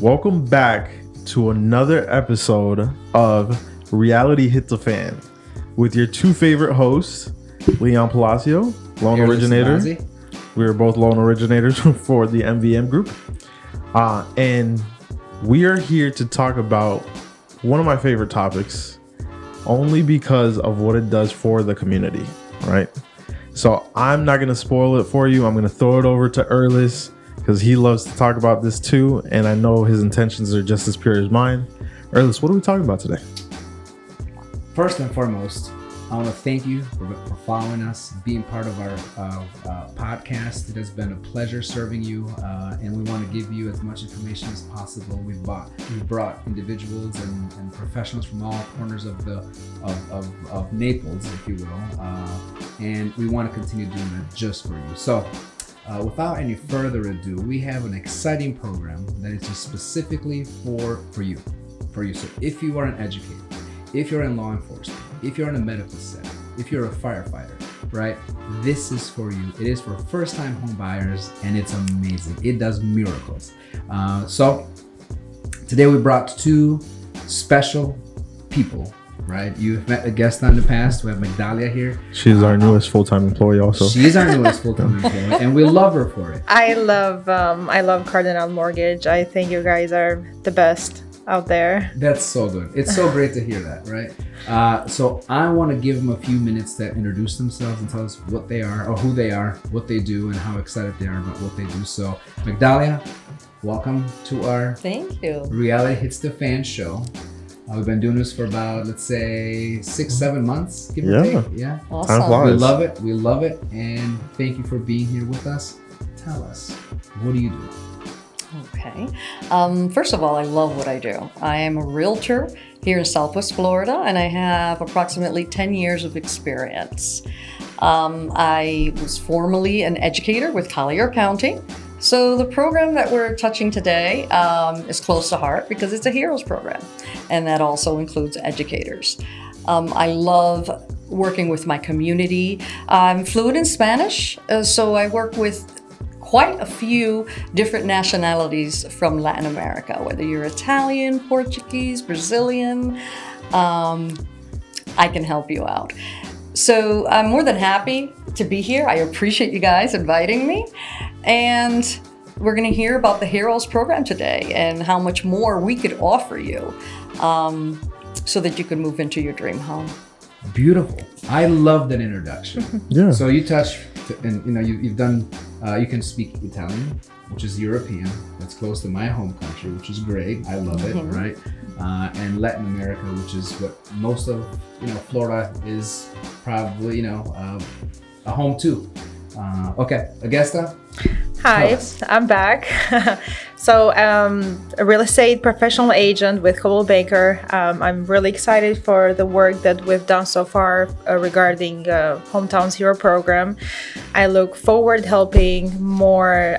Welcome back to another episode of Reality Hits the Fan with your two favorite hosts, Leon Palacio, lone originator. We are both lone originators for the MVM group. And we are here to talk about one of my favorite topics, only because of what it does for the community, right? So I'm not going to spoil it for you. I'm going to throw it over to Erlis because he loves to talk about this too. And I know his intentions are just as pure as mine. Erlis, what are we talking about today? First and foremost, I want to thank you for following us, being part of our podcast. It has been a pleasure serving you, and we want to give you as much information as possible. We've brought individuals and professionals from all corners of Naples, if you will, and we want to continue doing that just for you. So, without any further ado, we have an exciting program that is just specifically for you. So, if you are an educator, if you're in law enforcement, if you're in a medical setting, if you're a firefighter, right? This is for you. It is for first-time home buyers, and it's amazing. It does miracles. So today we brought two special people, right? You've met Egesta in the past. We have Migdalia here. She's our newest full-time employee also. She's our newest full-time employee, and we love her for it. I love Cardinal Mortgage. I think you guys are the best out there. That's so good. It's so great to hear that, right? So I want to give them a few minutes to introduce themselves and tell us what they are, or who they are, what they do, and how excited they are about what they do. So Migdalia, welcome to our Thank you. Reality Hits the Fan show. We've been doing this for about, let's say, 6-7 months, give or take. Yeah. Awesome. We love it. We love it. And thank you for being here with us. Tell us, what do you do? Okay. First of all, I love what I do. I am a realtor here in Southwest Florida, and I have approximately 10 years of experience. I was formerly an educator with Collier County. So the program that we're touching today is close to heart because it's a HEROES program, and that also includes educators. I love working with my community. I'm fluent in Spanish, so I work with quite a few different nationalities from Latin America, whether you're Italian, Portuguese, Brazilian, I can help you out. So I'm more than happy to be here. I appreciate you guys inviting me. And we're going to hear about the HEROES program today and how much more we could offer you so that you can move into your dream home. Beautiful. I love that introduction. Yeah. So you touched, and you've done. You can speak Italian, which is European. That's close to my home country, which is great. I love it, right? And Latin America, which is what most of Florida is probably a home to. Okay, Egesta. Hi, I'm back. So, a real estate professional agent with Coldwell Banker. I'm really excited for the work that we've done so far regarding Hometowns Hero program. I look forward helping more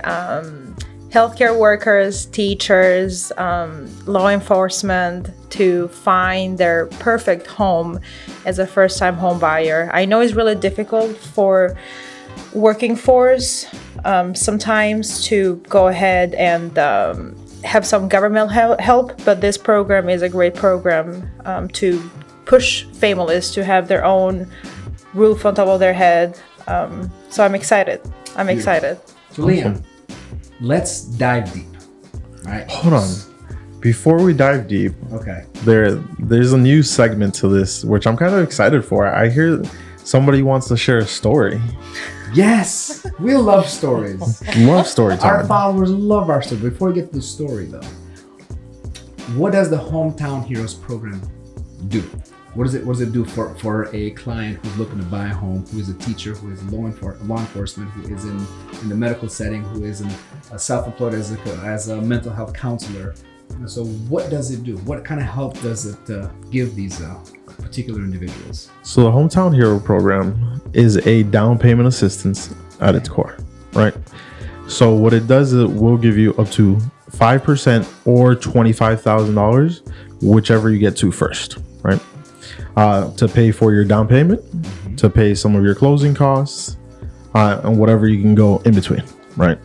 healthcare workers, teachers, law enforcement to find their perfect home as a first-time home buyer. I know it's really difficult for working force sometimes to go ahead and have some government help, but this program is a great program to push families to have their own roof on top of their head. So I'm excited. So Leon, let's dive deep. All right. Hold on. Before we dive deep, okay. There's a new segment to this, which I'm kind of excited for. I hear somebody wants to share a story. Yes, we love stories. Love story time. Our followers love our story. Before we get to the story, though, what does the Hometown Heroes program do? What does it do for a client who's looking to buy a home, who is a teacher, who is law enforcement, who is in the medical setting, who is self-employed as a mental health counselor? So what does it do? What kind of help does it give these particular individuals? So the Hometown Hero program is a down payment assistance at its core, right? So what it does is it will give you up to 5% or $25,000, whichever you get to first, right? To pay for your down payment, to pay some of your closing costs, and whatever you can go in between, right?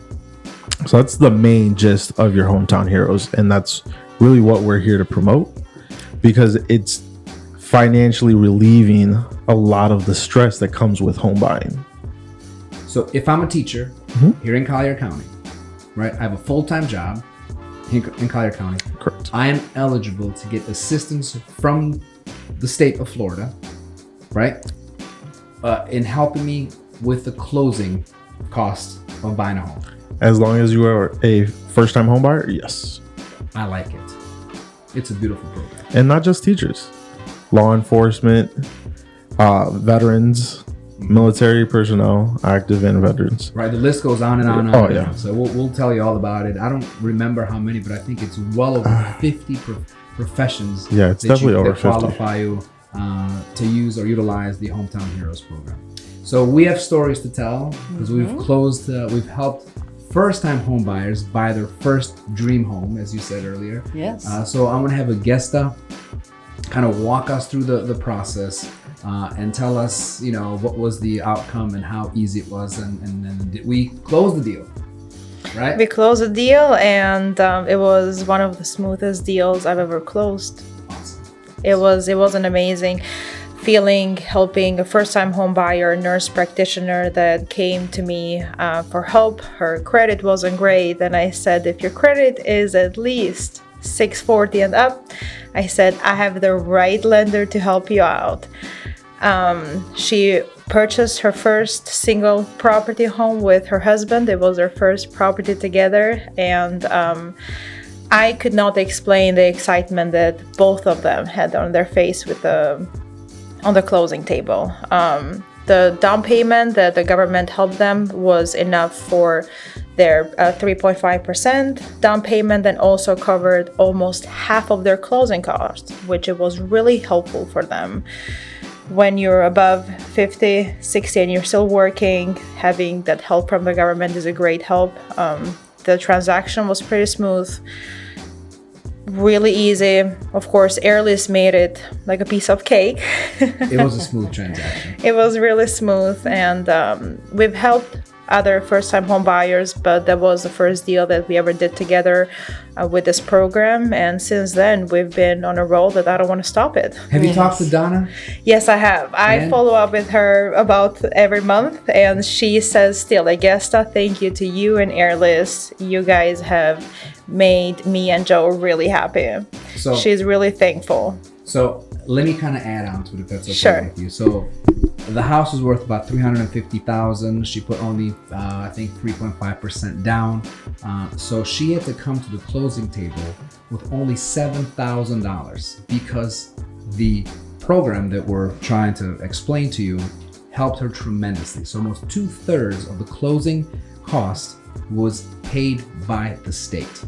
So that's the main gist of your Hometown Heroes, and that's really what we're here to promote, because it's financially relieving a lot of the stress that comes with home buying. So if I'm a teacher here in Collier County, right, I have a full-time job in Collier County. Correct. I am eligible to get assistance from the state of Florida, right, in helping me with the closing cost of buying a home. As long as you are a first-time home buyer, yes. I like it. It's a beautiful program. And not just teachers, law enforcement, veterans, military personnel, active and veterans. Right, the list goes on and on and on. Oh, yeah. So we'll tell you all about it. I don't remember how many, but I think it's well over 50 professions. Yeah, it's definitely over 50. That qualify you to use or utilize the Hometown Heroes program. So we have stories to tell because we've helped first-time home buyers buy their first dream home, as you said earlier. Yes. So I'm gonna have Egesta kind of walk us through the process and tell us, what was the outcome and how easy it was, and then did we close the deal, right? We closed the deal, and it was one of the smoothest deals I've ever closed. Awesome. It was an amazing feeling helping a first-time home buyer, nurse practitioner that came to me for help. Her credit wasn't great, and I said, if your credit is at least 640 and up, I said, I have the right lender to help you out. She purchased her first single property home with her husband. It was their first property together, and I could not explain the excitement that both of them had on their face on the closing table. The down payment that the government helped them was enough for their 3.5% down payment, and also covered almost half of their closing costs, which it was really helpful for them. When you're above 50, 60 and you're still working, having that help from the government is a great help. The transaction was pretty smooth, really easy. Of course, Airlist made it like a piece of cake. It was a smooth transaction. It was really smooth, and we've helped other first-time home buyers, but that was the first deal that we ever did together with this program, and since then we've been on a roll that I don't want to stop it. Have you talked to Donna? Yes, I have. I follow up with her about every month, and she says still, Egesta, thank you to you and Airlist. You guys have made me and Joe really happy. So she's really thankful. So let me kind of add on to it, if that's okay Sure. with you. So the house was worth about $350,000. She put only, I think, 3.5% down. So she had to come to the closing table with only $7,000 because the program that we're trying to explain to you helped her tremendously. So almost 2/3 of the closing cost was paid by the state.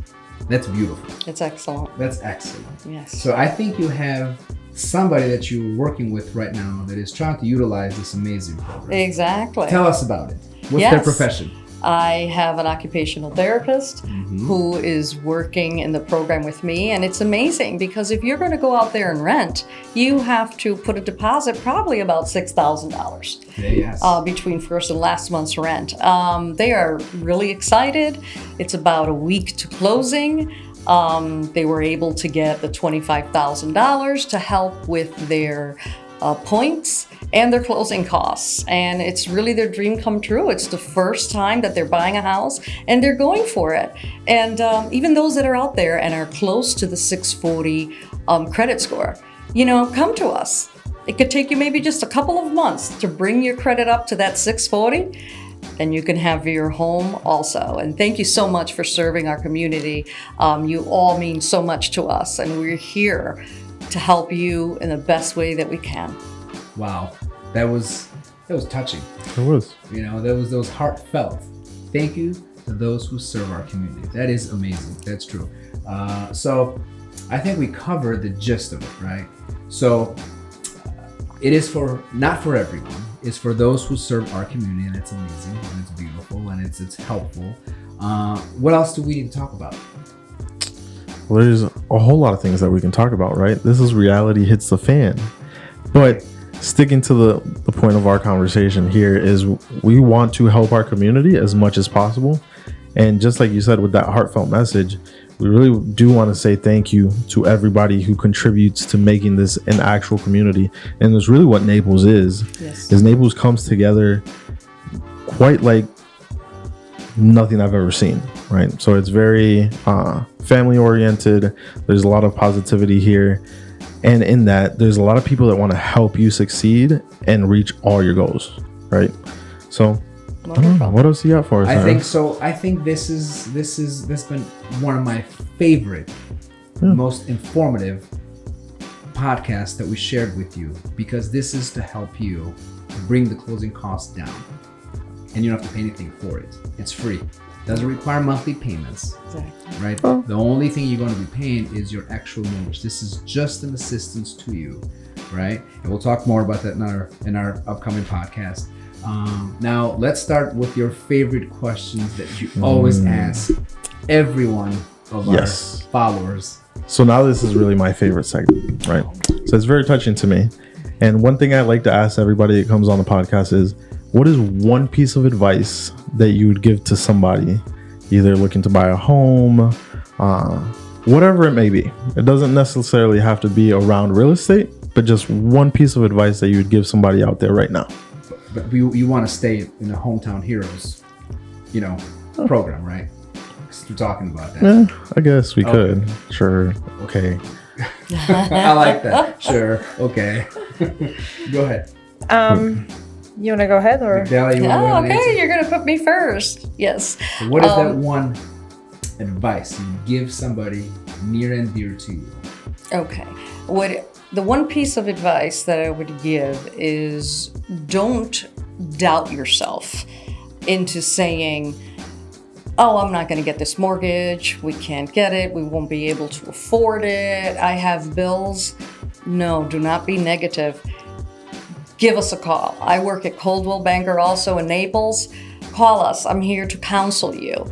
That's beautiful. It's excellent. That's excellent. Yes. So I think you have somebody that you're working with right now that is trying to utilize this amazing program. Exactly. Tell us about it. What's Yes. their profession? I have an occupational therapist who is working in the program with me, and it's amazing because if you're going to go out there and rent, you have to put a deposit, probably about $6,000 Yes. between first and last month's rent. They are really excited. It's about a week to closing. They were able to get the $25,000 to help with their points and their closing costs. And it's really their dream come true. It's the first time that they're buying a house and they're going for it. And even those that are out there and are close to the 640 credit score, come to us. It could take you maybe just a couple of months to bring your credit up to that 640. And you can have your home also. And thank you so much for serving our community. You all mean so much to us, and we're here to help you in the best way that we can. Wow. That was touching. It was. That was heartfelt. Thank you to those who serve our community. That is amazing. That's true. So I think we covered the gist of it, right? So it is not for everyone. It's for those who serve our community, and it's amazing, and it's beautiful, and it's helpful. What else do we need to talk about? Well, there's a whole lot of things that we can talk about, right? This is Reality Hits the Fan. But sticking to the point of our conversation here is we want to help our community as much as possible. And just like you said, with that heartfelt message, we really do want to say thank you to everybody who contributes to making this an actual community. And that's really what Naples is. Yes. Is Naples comes together quite like nothing I've ever seen, right? So it's very family oriented. There's a lot of positivity here. And in that, there's a lot of people that want to help you succeed and reach all your goals, right? So I don't know, what else you got for us? I think so. I think this been one of my favorite, most informative podcasts that we shared with you, because this is to help you bring the closing costs down, and you don't have to pay anything for it. It's free. Doesn't require monthly payments. Exactly. Right? Oh. The only thing you're going to be paying is your actual mortgage. This is just an assistance to you, right? And we'll talk more about that in our upcoming podcast. Now, let's start with your favorite questions that you always ask everyone of our followers. So now this is really my favorite segment, right? So it's very touching to me. And one thing I like to ask everybody that comes on the podcast is, what is one piece of advice that you would give to somebody either looking to buy a home, whatever it may be? It doesn't necessarily have to be around real estate, but just one piece of advice that you would give somebody out there right now. But you want to stay in the Hometown Heroes, program, right? Because we're talking about that. Yeah, I guess we could. Sure. Okay. I like that. Sure. Okay. Go ahead. You want to go ahead, or? Migdalia, okay. You're going to put me first. Yes. So what is that one advice you give somebody near and dear to you? Okay. The one piece of advice that I would give is, don't doubt yourself into saying, oh, I'm not going to get this mortgage. We can't get it. We won't be able to afford it. I have bills. No, do not be negative. Give us a call. I work at Coldwell Banker also in Naples. Call us. I'm here to counsel you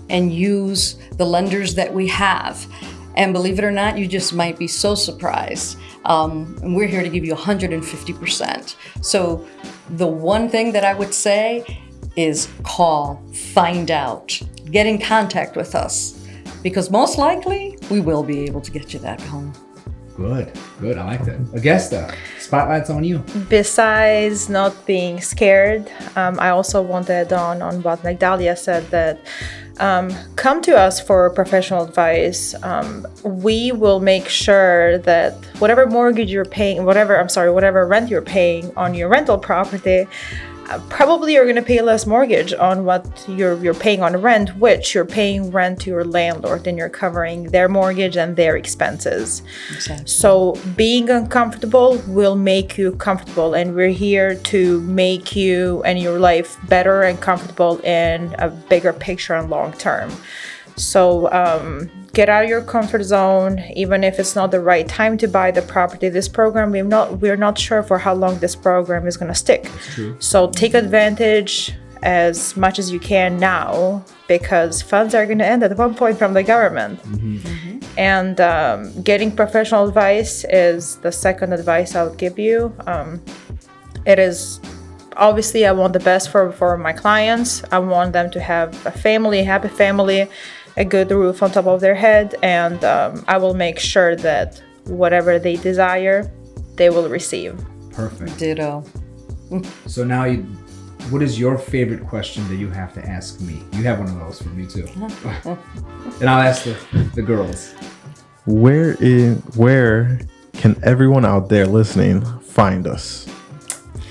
and use the lenders that we have. And believe it or not, you just might be so surprised. And we're here to give you 150%. So the one thing that I would say is call, find out, get in contact with us, because most likely we will be able to get you that home. Good. I like that. Egesta, spotlight's on you. Besides not being scared, I also want to add on what Migdalia said, that come to us for professional advice. We will make sure that whatever mortgage you're paying, whatever rent you're paying on your rental property, probably you're going to pay less mortgage on what you're paying on rent, which you're paying rent to your landlord, and you're covering their mortgage and their expenses. Exactly. So being uncomfortable will make you comfortable, and we're here to make you and your life better and comfortable in a bigger picture and long term. So get out of your comfort zone, even if it's not the right time to buy the property. This program, we're not sure for how long this program is going to stick. That's true. So take advantage as much as you can now, because funds are going to end at one point from the government. Mm-hmm. Mm-hmm. And getting professional advice is the second advice I would give you. It is, obviously, I want the best for my clients. I want them to have a happy family, a good roof on top of their head, and I will make sure that whatever they desire, they will receive. Perfect. Ditto. So now, what is your favorite question that you have to ask me? You have one of those for me too. And I'll ask the girls. Where can everyone out there listening find us?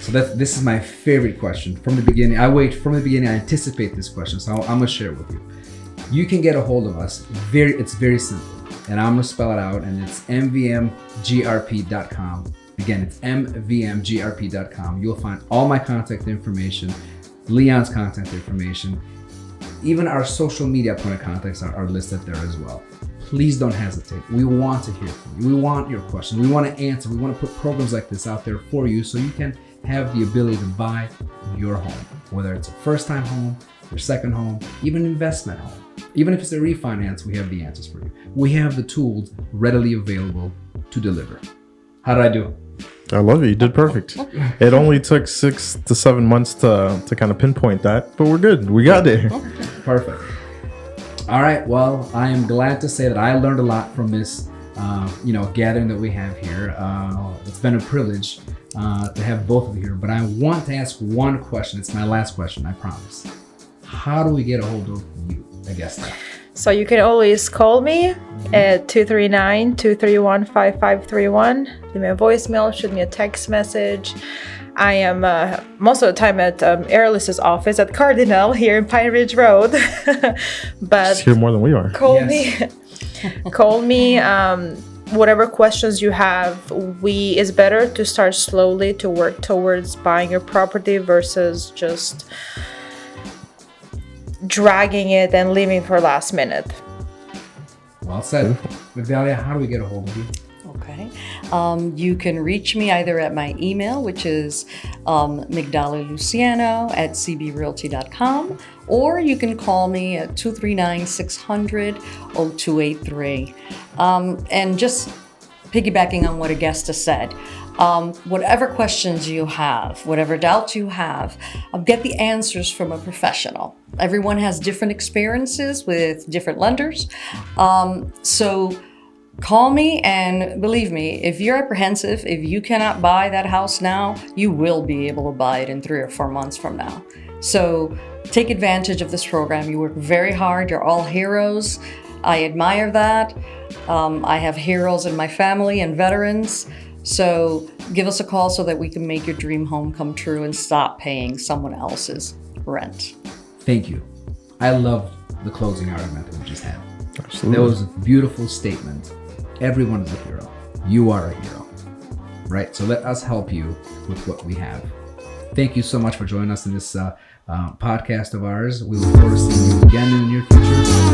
So this is my favorite question from the beginning. I anticipate this question, so I'm gonna share it with you. You can get a hold of us. It's very simple, and I'm gonna spell it out. And it's mvmgrp.com. Again, it's mvmgrp.com. You'll find all my contact information, Leon's contact information, even our social media point of contacts are listed there as well. Please don't hesitate. We want to hear from you. We want your questions. We want to answer. We want to put programs like this out there for you, so you can have the ability to buy your home, whether it's a first-time home, your second home, even an investment home. Even if it's a refinance, we have the answers for you. We have the tools readily available to deliver. How did I do? I love it. You did perfect. It only took 6 to 7 months to kind of pinpoint that, but we're good. We got it. Perfect. All right. Well, I am glad to say that I learned a lot from this, gathering that we have here. It's been a privilege to have both of you here. But I want to ask one question. It's my last question, I promise. How do we get a hold of you, Egesta? So you can always call me at 239-231-5531. Leave me a voicemail, shoot me a text message. I am most of the time at Airless's office at Cardinal here in Pine Ridge Road. But She's here more than we are. call me. Call me. Whatever questions you have, it's better to start slowly to work towards buying a property versus just dragging it and leaving for last minute. Well said. Migdalia, how do we get a hold of you? Okay. You can reach me either at my email, which is migdalialuciano@cbrealty.com, or you can call me at 239-600-0283. And just piggybacking on what Egesta said, whatever questions you have, whatever doubts you have, get the answers from a professional. Everyone has different experiences with different lenders. So call me, and believe me, if you're apprehensive, if you cannot buy that house now, you will be able to buy it in 3 or 4 months from now. So take advantage of this program. You work very hard. You're all heroes. I admire that. I have heroes in my family and veterans. So give us a call so that we can make your dream home come true and stop paying someone else's rent. Thank you. I love the closing argument that we just had. Absolutely. That was a beautiful statement. Everyone is a hero. You are a hero. Right? So let us help you with what we have. Thank you so much for joining us in this podcast of ours. We look forward to seeing you again in the near future.